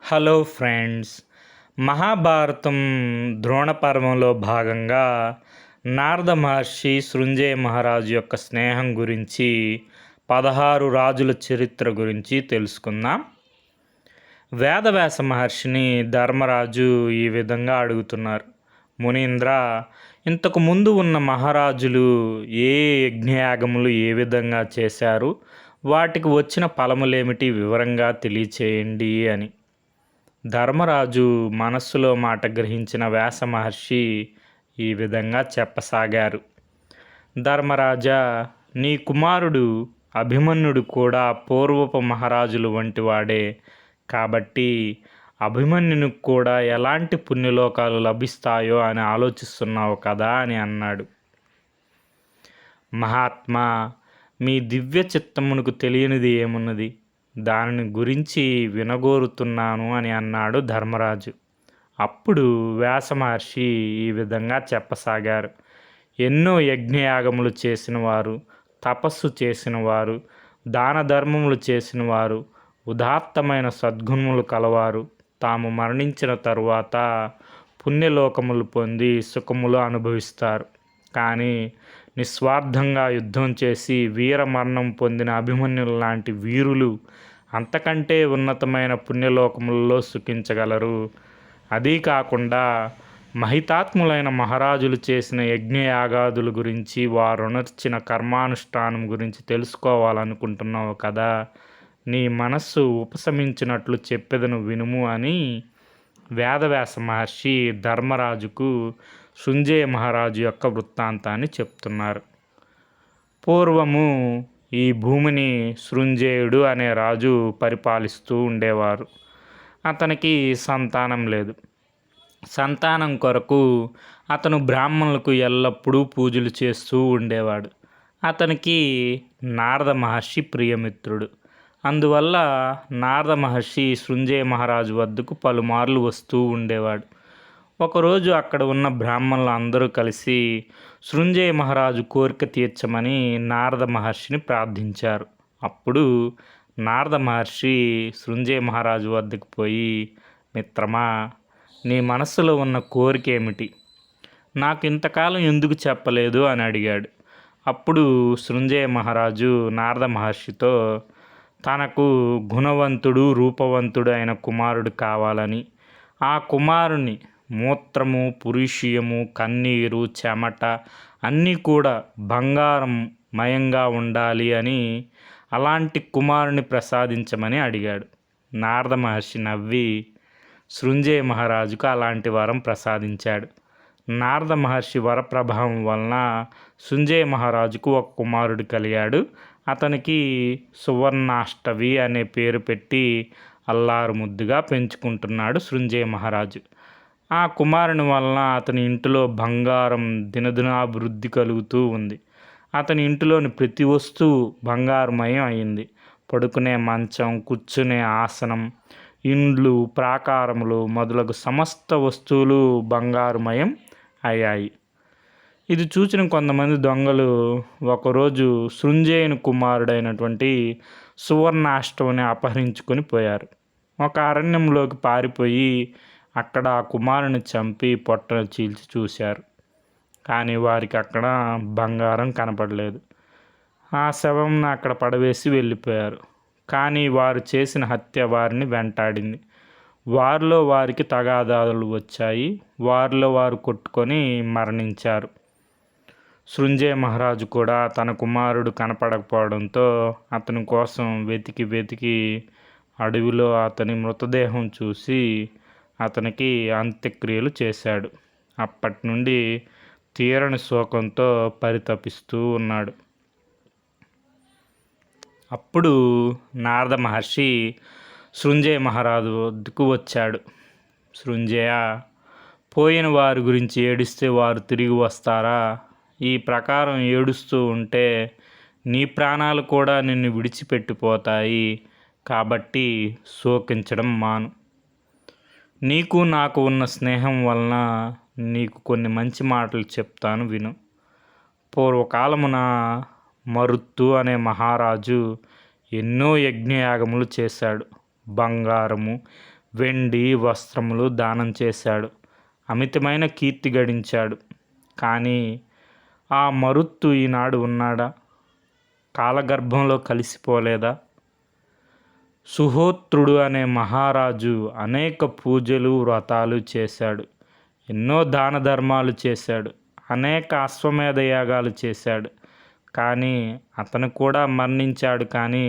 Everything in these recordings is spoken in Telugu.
Hello friends. మహాభారతం ద్రోణ పర్వంలో భాగంగా నారద మహర్షి సృంజయ మహారాజు యొక్క స్నేహం గురించి 16 రాజుల చరిత్ర గురించి తెలుసుకుందాం. వేదవ్యాస మహర్షిని ధర్మరాజు ఈ విధంగా అడుగుతున్నారు: మునీంద్ర, ఇంతకు ముందు ఉన్న మహారాజులు ఏ యజ్ఞయాగములు ఏ విధంగా చేశారు, వాటికి వచ్చిన ఫలములేమిటి వివరంగా తెలియచేయండి అని. ధర్మరాజు మనస్సులో మాట గ్రహించిన వ్యాస మహర్షి ఈ విధంగా చెప్పసాగారు: ధర్మరాజా, నీ కుమారుడు అభిమన్యుడు కూడా పూర్వపు మహారాజులు వంటివాడే, కాబట్టి అభిమన్యునికి కూడా ఎలాంటి పుణ్యలోకాలు లభిస్తాయో అని ఆలోచిస్తున్నావు కదా అని అన్నాడు. మహాత్మా, మీ దివ్య చిత్తమునకు తెలియనిది ఏమున్నది, దానిని గురించి వినగోరుతున్నాను అని అన్నాడు ధర్మరాజు. అప్పుడు వ్యాస మహర్షి ఈ విధంగా చెప్పసాగారు: ఎన్నో యజ్ఞయాగములు చేసినవారు, తపస్సు చేసినవారు, దాన ధర్మములు చేసినవారు, ఉదాత్తమైన సద్గుణములు కలవారు తాము మరణించిన తరువాత పుణ్యలోకములు పొంది సుఖములు అనుభవిస్తారు. కానీ నిస్వార్థంగా యుద్ధం చేసి వీరమరణం పొందిన అభిమన్యులు లాంటి వీరులు అంతకంటే ఉన్నతమైన పుణ్యలోకములలో సుఖించగలరు. అదీ కాకుండా మహితాత్ములైన మహారాజులు చేసిన యజ్ఞయాగాదుల గురించి, వారునర్చిన కర్మానుష్ఠానం గురించి తెలుసుకోవాలనుకుంటున్నావు కదా. నీ మనస్సు ఉపశమించినట్లు చెప్పెదను వినుము అని వేదవ్యాస మహర్షి ధర్మరాజుకు సృంజయ మహారాజు యొక్క వృత్తాంతాన్ని చెప్తున్నారు. పూర్వము ఈ భూమిని సృంజయుడు అనే రాజు పరిపాలిస్తూ ఉండేవారు. అతనికి సంతానం లేదు. సంతానం కొరకు అతను బ్రాహ్మణులకు ఎల్లప్పుడూ పూజలు చేస్తూ ఉండేవాడు. అతనికి నారద మహర్షి ప్రియమిత్రుడు. అందువల్ల నారద మహర్షి సృంజయ మహారాజు వద్దకు పలుమార్లు వస్తూ ఉండేవాడు. ఒకరోజు అక్కడ ఉన్న బ్రాహ్మణులు అందరూ కలిసి సృంజయ మహారాజు కోరిక తీర్చమని నారద మహర్షిని ప్రార్థించారు. అప్పుడు నారద మహర్షి సృంజయ మహారాజు వద్దకు పోయి, మిత్రమా, నీ మనస్సులో ఉన్న కోరిక ఏమిటి, నాకు ఇంతకాలం ఎందుకు చెప్పలేదు అని అడిగాడు. అప్పుడు సృంజయ మహారాజు నారద మహర్షితో తనకు గుణవంతుడు రూపవంతుడు అయిన కుమారుడు కావాలని, ఆ కుమారుని మూత్రము, పురుషీయము, కన్నీరు, చెమట అన్నీ కూడా బంగారం మయంగా ఉండాలి అని, అలాంటి కుమారుని ప్రసాదించమని అడిగాడు. నారద మహర్షి నవ్వి సృంజయ మహారాజుకు అలాంటి వరం ప్రసాదించాడు. నారద మహర్షి వరప్రభావం వలన సృంజయ మహారాజుకు ఒక కుమారుడు కలిగాడు. అతనికి సువర్ణాష్టవి అనే పేరు పెట్టి అల్లారు ముద్దుగా పెంచుకుంటున్నాడు సృంజయ మహారాజు. ఆ కుమారుని వలన అతని ఇంటిలో బంగారం దినదినాభివృద్ధి కలుగుతూ ఉంది. అతని ఇంటిలోని ప్రతి వస్తువు బంగారుమయం అయింది. పడుకునే మంచం, కూర్చునే ఆసనం, ఇండ్లు, ప్రాకారములు మొదలగు సమస్త వస్తువులు బంగారుమయం అయ్యాయి. ఇది చూసిన కొంతమంది దొంగలు ఒకరోజు సృంజయుని కుమారుడైనటువంటి సువర్ణాష్టవిని అపహరించుకొని పోయారు. ఒక అరణ్యంలోకి పారిపోయి అక్కడ ఆ కుమారుని చంపి పొట్టను చీల్చి చూశారు. కానీ వారికి అక్కడ బంగారం కనపడలేదు. ఆ శవంను అక్కడ పడవేసి వెళ్ళిపోయారు. కానీ వారు చేసిన హత్య వారిని వెంటాడింది. వారిలో వారికి తగాదాలు వచ్చాయి. వారిలో వారు కొట్టుకొని మరణించారు. సృంజయ మహారాజు కూడా తన కుమారుడు కనపడకపోవడంతో అతని కోసం వెతికి వెతికి అడవిలో అతని మృతదేహం చూసి అతనికి అంత్యక్రియలు చేశాడు. అప్పటి నుండి తీరని శోకంతో పరితపిస్తూ ఉన్నాడు. అప్పుడు నారద మహర్షి సృంజయ మహారాజు వద్దకు వచ్చాడు. సృంజయ, పోయిన వారి గురించి ఏడిస్తే వారు తిరిగి వస్తారా? ఈ ప్రకారం ఏడుస్తూ ఉంటే నీ ప్రాణాలు కూడా నిన్ను విడిచిపెట్టిపోతాయి. కాబట్టి శోకించడం మాను. నీకు నాకు ఉన్న స్నేహం వలన నీకు కొన్ని మంచి మాటలు చెప్తాను విను. పూర్వకాలమున మరుత్తు అనే మహారాజు ఎన్నో యజ్ఞయాగములు చేశాడు. బంగారము, వెండి వస్త్రములు దానం చేశాడు. అమితమైన కీర్తి గడించాడు. కానీ ఆ మరుత్తు ఈనాడు ఉన్నాడా? కాలగర్భంలో కలిసిపోలేదా? సుహోత్రుడు అనే మహారాజు అనేక పూజలు వ్రతాలు చేశాడు. ఎన్నో దాన ధర్మాలు చేశాడు. అనేక అశ్వమేధ యాగాలు చేశాడు. కానీ అతను కూడా మరణించాడు. కానీ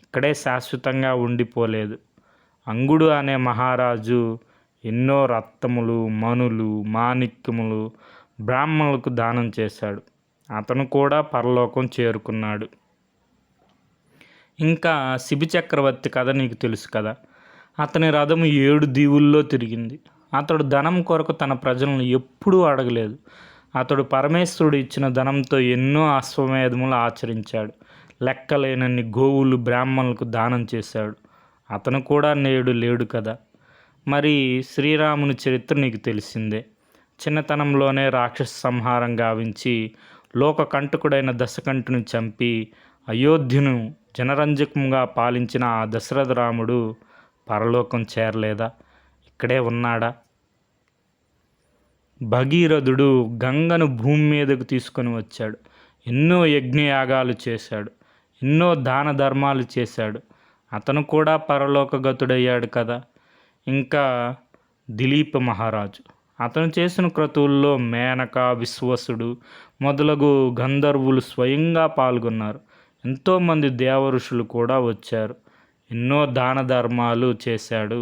ఇక్కడే శాశ్వతంగా ఉండిపోలేదు. అంగుడు అనే మహారాజు ఎన్నో రత్నములు, మణులు, మాణిక్యములు బ్రాహ్మణులకు దానం చేశాడు. అతను కూడా పరలోకం చేరుకున్నాడు. ఇంకా శిబి చక్రవర్తి కథ నీకు తెలుసు కదా. అతని రథము 7 దీవుల్లో తిరిగింది. అతడు ధనం కొరకు తన ప్రజలను ఎప్పుడూ అడగలేదు. అతడు పరమేశ్వరుడు ఇచ్చిన ధనంతో ఎన్నో అశ్వమేధములు ఆచరించాడు. లెక్కలేనన్ని గోవులు బ్రాహ్మణులకు దానం చేశాడు. అతను కూడా నేడు లేడు కదా. మరి శ్రీరాముని చరిత్ర నీకు తెలిసిందే. చిన్నతనంలోనే రాక్షస సంహారం గావించి లోకకంటకుడైన దశకంఠుని చంపి అయోధ్యను జనరంజకంగా పాలించిన ఆ దశరథ రాముడు పరలోకం చేరలేదా? ఇక్కడే ఉన్నాడా? భగీరథుడు గంగను భూమి మీదకు తీసుకొని వచ్చాడు. ఎన్నో యజ్ఞయాగాలు చేశాడు. ఎన్నో దాన ధర్మాలు చేశాడు. అతను కూడా పరలోకగతుడయ్యాడు కదా. ఇంకా దిలీప మహారాజు, అతను చేసిన క్రతువుల్లో మేనక, విశ్వసుడు మొదలగు గంధర్వులు స్వయంగా పాల్గొన్నారు. ఎంతోమంది దేవఋషులు కూడా వచ్చారు. ఎన్నో దాన ధర్మాలు చేశాడు.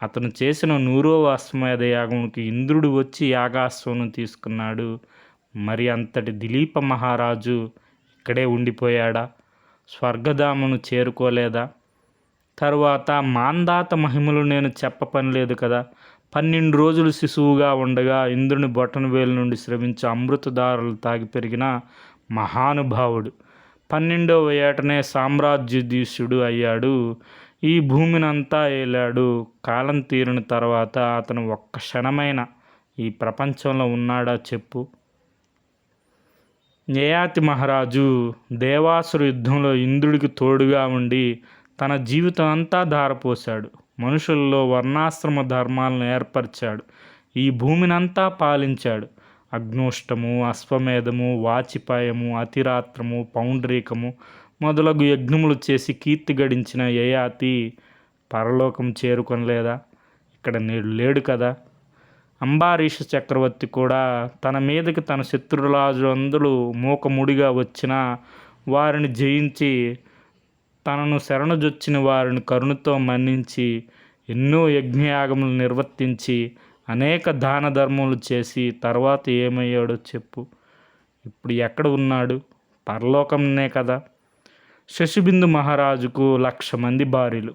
అతను చేసిన 100వ అశ్వమేధ యాగంకి ఇంద్రుడు వచ్చి యాగాశ్వం తీసుకున్నాడు. మరి అంతటి దిలీప మహారాజు ఇక్కడే ఉండిపోయాడా? స్వర్గధామను చేరుకోలేదా? తరువాత మాందాత మహిమలు నేను చెప్పపని లేదు కదా. 12 రోజులు శిశువుగా ఉండగా ఇంద్రుని బొటనవేలు నుండి స్రవించే అమృతధారలు తాగి పెరిగిన మహానుభావుడు 12వ ఏటనే సామ్రాజ్యాధీశుడు అయ్యాడు. ఈ భూమినంతా ఏలాడు. కాలం తీరిన తర్వాత అతను ఒక్క క్షణమైన ఈ ప్రపంచంలో ఉన్నాడా చెప్పు. యయాతి మహారాజు దేవాసుర యుద్ధంలో ఇంద్రుడికి తోడుగా ఉండి తన జీవితం అంతా ధారపోశాడు. మనుషుల్లో వర్ణాశ్రమ ధర్మాలను ఏర్పరిచాడు. ఈ భూమినంతా పాలించాడు. అగ్నోష్టము, అశ్వమేధము, వాచిపాయము, అతిరాత్రము, పౌండ్రీకము మొదలగు యజ్ఞములు చేసి కీర్తి గడించిన యయాతి పరలోకం చేరుకొనలేదా? ఇక్కడ నేడు లేడు కదా. అంబారీష చక్రవర్తి కూడా తన మీదకి తన శత్రురాజులందరూ మూకముడిగా వచ్చిన వారిని జయించి తనను శరణుజొచ్చిన వారిని కరుణతో మన్నించి ఎన్నో యజ్ఞయాగములు నిర్వర్తించి అనేక దాన ధర్మములు చేసి తర్వాత ఏమయ్యాడో చెప్పు. ఇప్పుడు ఎక్కడ ఉన్నాడు? పరలోకంనే కదా. శశిబిందు మహారాజుకు 1,00,000 మంది భార్యలు,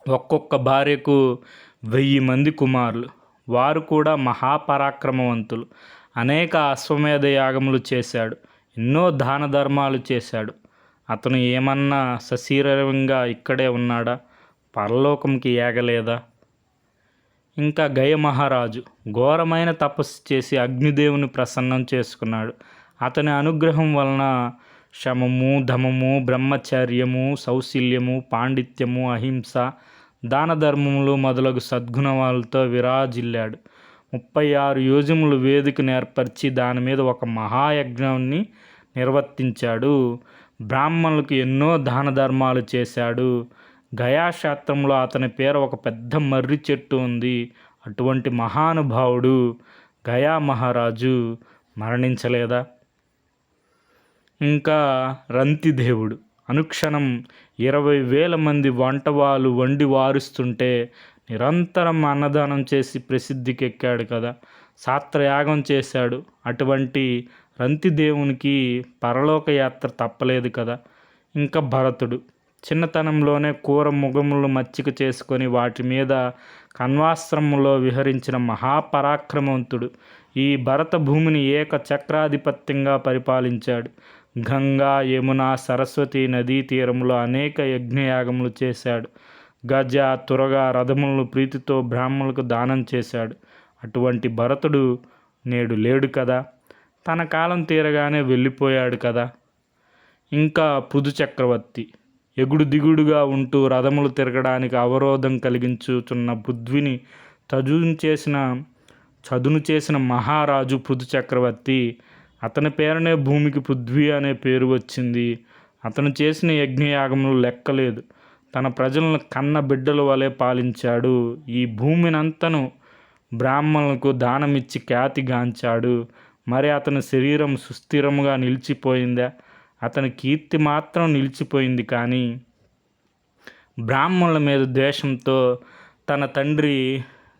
ఒక్కొక్క భార్యకు 1000 మంది కుమారులు. వారు కూడా మహాపరాక్రమవంతులు. అనేక అశ్వమేధ యాగములు చేశాడు. ఎన్నో దాన ధర్మాలు చేశాడు. అతను ఏమన్నా సశరీరంగా ఇక్కడే ఉన్నాడా? పరలోకంకి ఏగలేదా? ఇంకా గయ మహారాజు ఘోరమైన తపస్సు చేసి అగ్నిదేవుని ప్రసన్నం చేసుకున్నాడు. అతని అనుగ్రహం వలన శమము, ధమము, బ్రహ్మచర్యము, సౌశల్యము, పాండిత్యము, అహింస, దాన ధర్మములు మొదలగు సద్గుణాలతో విరాజిల్లాడు. 36 యోజములు వేదికను ఏర్పరిచి దాని మీద ఒక మహాయజ్ఞాన్ని నిర్వర్తించాడు. బ్రాహ్మణులకు ఎన్నో దాన ధర్మాలు చేశాడు. గయాక్షేత్రంలో అతని పేరు ఒక పెద్ద మర్రి చెట్టు ఉంది. అటువంటి మహానుభావుడు గయా మహారాజు మరణించలేదా? ఇంకా రంతిదేవుడు అనుక్షణం 20,000 మంది వంటవాళ్ళు వండి వారుస్తుంటే నిరంతరం అన్నదానం చేసి ప్రసిద్ధికెక్కాడు కదా. సాత్రయాగం చేశాడు. అటువంటి రంతిదేవునికి పరలోక యాత్ర తప్పలేదు కదా. ఇంకా భరతుడు చిన్నతనంలోనే కూర ముగములు మచ్చిక చేసుకొని వాటి మీద కన్వాశ్రమంలో విహరించిన మహాపరాక్రమవంతుడు. ఈ భరత భూమిని ఏకచక్రాధిపత్యంగా పరిపాలించాడు. గంగా, యమున, సరస్వతి నదీ తీరంలో అనేక యజ్ఞయాగములు చేశాడు. గజ, తురగ రథములను ప్రీతితో బ్రాహ్మణులకు దానం చేశాడు. అటువంటి భరతుడు నేడు లేడు కదా. తన కాలం తీరగానే వెళ్ళిపోయాడు కదా. ఇంకా పృథు చక్రవర్తి ఎగుడు దిగుడుగా ఉంటూ రథములు తిరగడానికి అవరోధం కలిగించుచున్న పృథ్వీని చదును చేసిన మహారాజు పృథు చక్రవర్తి. అతని పేరునే భూమికి పృథ్వీ అనే పేరు వచ్చింది. అతను చేసిన యజ్ఞయాగములు లెక్కలేదు. తన ప్రజలను కన్న బిడ్డల వలె పాలించాడు. ఈ భూమినంతను బ్రాహ్మణులకు దానమిచ్చి ఖ్యాతిగాంచాడు. మరి అతని శరీరం సుస్థిరముగా నిలిచిపోయిందా? అతని కీర్తి మాత్రం నిలిచిపోయింది. కానీ బ్రాహ్మణుల మీద ద్వేషంతో తన తండ్రి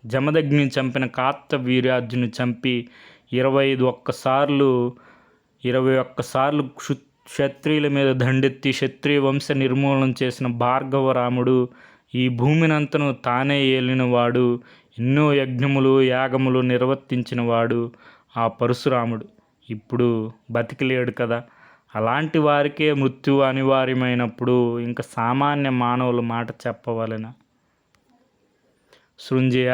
జమదగ్ని చంపిన కార్తవీర్యార్జుని చంపి 21 సార్లు క్షత్రియుల మీద దండెత్తి క్షత్రియ వంశ నిర్మూలన చేసిన భార్గవరాముడు, ఈ భూమినంతను తానే ఏలినవాడు, ఎన్నో యజ్ఞములు యాగములు నిర్వర్తించినవాడు ఆ పరశురాముడు ఇప్పుడు బతికిలేడు కదా. అలాంటి వారికే మృత్యువు అనివార్యమైనప్పుడు ఇంకా సామాన్య మానవుల మాట చెప్పవలెనా? సృంజయ,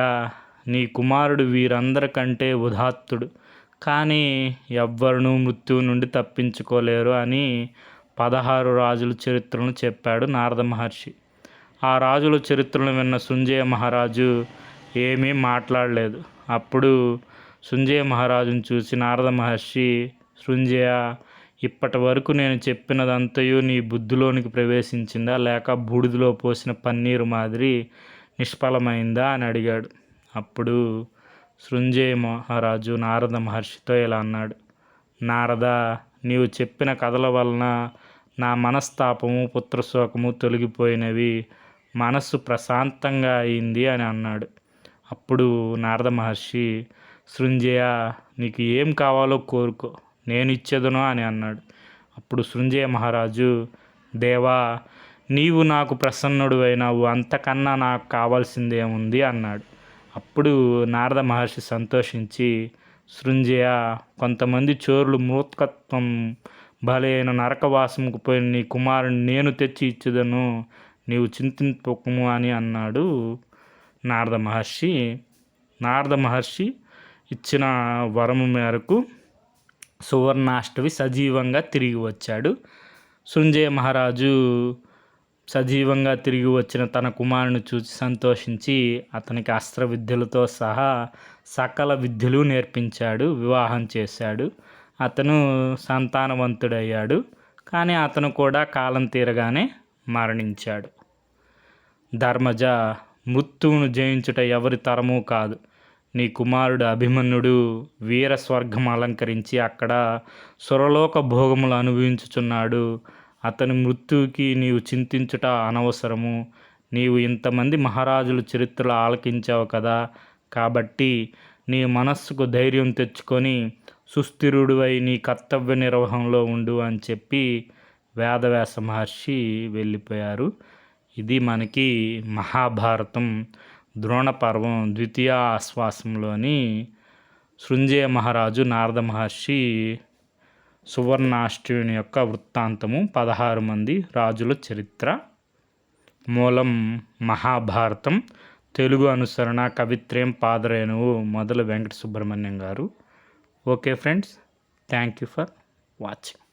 నీ కుమారుడు వీరందరికంటే ఉదాత్తుడు, కానీ ఎవ్వరూ మృత్యువు నుండి తప్పించుకోలేరు అని 16 రాజుల చరిత్రను చెప్పాడు నారద మహర్షి. ఆ రాజుల చరిత్రను విన్న సృంజయ మహారాజు ఏమీ మాట్లాడలేదు. అప్పుడు సృంజయ మహారాజును చూసి నారద మహర్షి, సృంజయ, ఇప్పటి వరకు నేను చెప్పినదంతయు నీ బుద్ధిలోనికి ప్రవేశించిందా, లేక బూడిదలో పోసిన పన్నీరు మాదిరి నిష్ఫలమైందా అని అడిగాడు. అప్పుడు సృంజయ మహారాజు నారద మహర్షితో ఇలా అన్నాడు. నారద, నీవు చెప్పిన కథల వలన నా మనస్తాపము పుత్రశోకము తొలగిపోయినవి, మనస్సు ప్రశాంతంగా అయింది అని అన్నాడు. అప్పుడు నారద మహర్షి, సృంజయ, నీకు ఏం కావాలో కోరుకో, నేను ఇచ్చేదను అని అన్నాడు. అప్పుడు సృంజయ మహారాజు, దేవా, నీవు నాకు ప్రసన్నుడు అయినావు, అంతకన్నా నాకు కావాల్సిందేముంది అన్నాడు. అప్పుడు నారద మహర్షి సంతోషించి, సృంజయ, కొంతమంది చోరులు మూర్ఖత్వం బలైన నరకవాసముకు పోయిన నీ కుమారుని నేను తెచ్చి ఇచ్చేదను, నీవు చింతింపకము అని అన్నాడు నారద మహర్షి ఇచ్చిన వరము మేరకు సువర్ణాష్టమి సజీవంగా తిరిగి వచ్చాడు. సృంజయ మహారాజు సజీవంగా తిరిగి వచ్చిన తన కుమారుని చూసి సంతోషించి అతనికి అస్త్ర విద్యలతో సహా సకల విద్యలు నేర్పించాడు, వివాహం చేశాడు. అతను సంతానవంతుడయ్యాడు. కానీ అతను కూడా కాలం తీరగానే మరణించాడు. ధర్మజ, మృత్యువును జయించుట ఎవరి తరమూ కాదు. నీ కుమారుడు అభిమన్యుడు వీర స్వర్గం అలంకరించి అక్కడ సురలోక భోగములు అనుభవించుచున్నాడు. అతని మృత్యువుకి నీవు చింతించుట అనవసరము. నీవు ఇంతమంది మహారాజుల చరిత్రలు ఆలకించావు కదా, కాబట్టి నీ మనస్సుకు ధైర్యం తెచ్చుకొని సుస్థిరుడివై నీ కర్తవ్య నిర్వహణలో ఉండు అని చెప్పి వేదవ్యాస మహర్షి వెళ్ళిపోయారు. ఇది మనకి మహాభారతం ద్రోణ పర్వం ద్వితీయ ఆశ్వాసంలోని సృంజయ మహారాజు నారద మహర్షి సువర్ణాష్టమి యొక్క వృత్తాంతము, 16 మంది రాజుల చరిత్ర. మూలం మహాభారతం. తెలుగు అనుసరణ కవిత్రయం పాదరేణువు మొదలు వెంకట సుబ్రహ్మణ్యం గారు. Okay friends, thank you for watching.